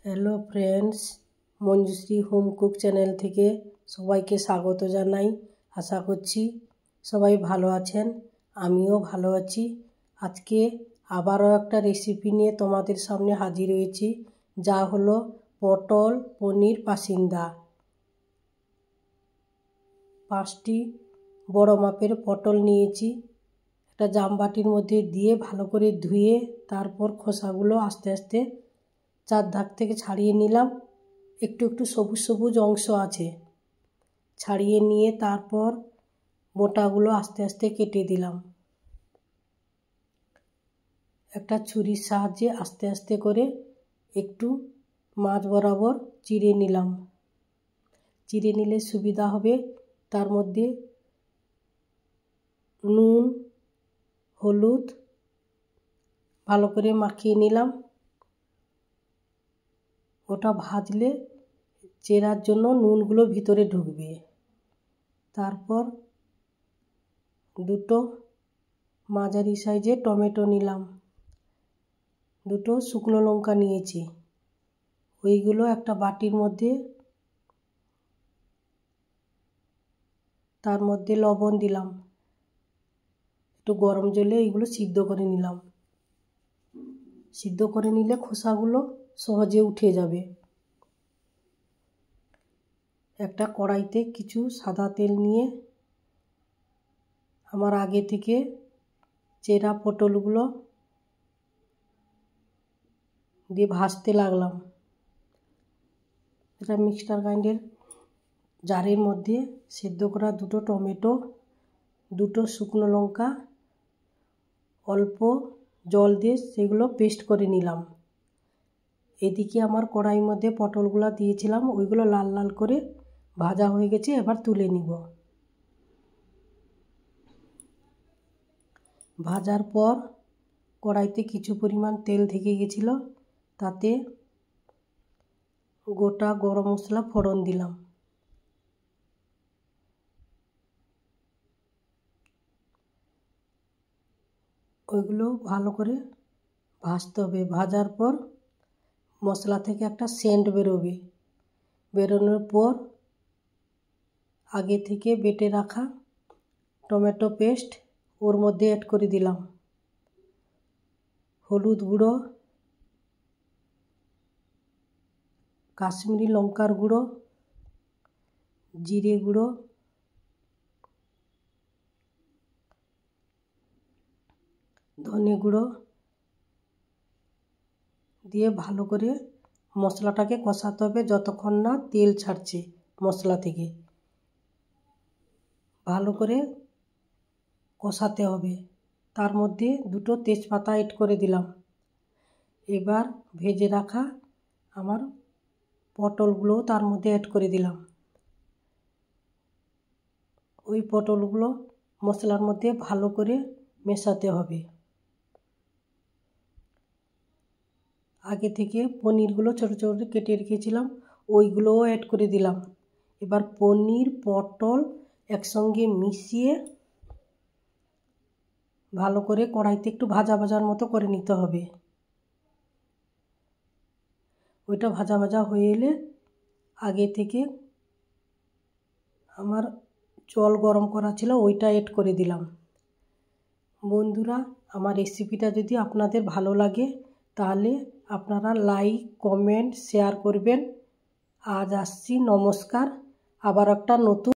Hello friends, Manjushree home cook channel থেকে সবাইকে স্বাগত জানাই। আশা করছি সবাই ভালো আছেন, আমিও ভালো আছি। আজকে আবারও একটা রেসিপি নিয়ে তোমাদের সামনে হাজির হয়েছি, যা হলো পটল পনির পাসিন্দা। 5টি বড় মাপের পটল নিয়েছি। একটা জামবাটির মধ্যে দিয়ে ভালো করে ধুয়ে তারপর খোসাগুলো আস্তে আস্তে চারধার থেকে ছাড়িয়ে নিলাম। একটু একটু সবুজ সবুজ অংশ আছে, ছাড়িয়ে নিয়ে তারপর মোটাগুলো আস্তে আস্তে কেটে দিলাম। একটা ছুরির সাহায্যে আস্তে আস্তে করে একটু মাঝ বরাবর চিড়ে নিলাম। চিড়ে নিলে সুবিধা হবে। তার মধ্যে নুন হলুদ ভালো করে মাখিয়ে নিলাম। ওটা ভাজলে চেরার জন্য নুনগুলো ভিতরে ঢুকবে। তারপর দুটো মাঝারি সাইজে টমেটো নিলাম, দুটো শুকনো লঙ্কা নিয়েছি। ওইগুলো একটা বাটির মধ্যে, তার মধ্যে লবণ দিলাম, একটু গরম জলে এইগুলো সিদ্ধ করে নিলাম। সিদ্ধ করে নিলে খোসাগুলো সহজে উঠে যাবে। একটা কড়াইতে কিছু সাদা তেল নিয়ে আমার আগে থেকে চেরা পটলগুলো দিয়ে ভাজতে লাগলাম। এটা মিক্সচার গ্রাইন্ডার জারের মধ্যে সেদ্ধ করা দুটো টমেটো, দুটো শুকনো লঙ্কা অল্প জল দিয়ে সেগুলো পেস্ট করে নিলাম। এদিকে আমার কড়াইয়ের মধ্যে পটলগুলো দিয়েছিলাম, ওইগুলো লাল লাল করে ভাজা হয়ে গেছে। এবার তুলে নিব। ভাজার পর কড়াইতে কিছু পরিমাণ তেল থেকে গেছিলো, তাতে গোটা গরম মশলা ফোড়ন দিলাম। ওইগুলো ভালো করে ভাজতে হবে। ভাজার পর মশলা থেকে একটা সেন্ট বেরোবে। বেরোনোর পর আগে থেকে বেটে রাখা টমেটো পেস্ট ওর মধ্যে অ্যাড করে দিলাম। হলুদ গুঁড়ো, কাশ্মীরি লঙ্কার গুঁড়ো, জিরে গুঁড়ো, ধনে গুঁড়ো দিয়ে ভালো করে মশলাটাকে কষাতে হবে যতক্ষণ না তেল ছাড়ছে মশলা থেকে। ভালো করে কষাতে হবে। তার মধ্যে দুটো তেজপাতা অ্যাড করে দিলাম। এবার ভেজে রাখা আমার পটলগুলোও তার মধ্যে অ্যাড করে দিলাম। ওই পটলগুলো মশলার মধ্যে ভালো করে মেশাতে হবে। আগে থেকে পনিরগুলো ছোটো ছোটো কেটে রেখেছিলাম, ওইগুলোও অ্যাড করে দিলাম। এবার পনির পটল একসঙ্গে মিশিয়ে ভালো করে কড়াইতে একটু ভাজা ভাজার মতো করে নিতে হবে। ওইটা ভাজা ভাজা হয়ে এলে আগে থেকে আমার জল গরম করা ছিল, ওইটা অ্যাড করে দিলাম। বন্ধুরা, আমার রেসিপিটা যদি আপনাদের ভালো লাগে তাহলে আপনারা লাইক কমেন্ট শেয়ার করবেন। আজ আসছি, নমস্কার। আবার একটা নতুন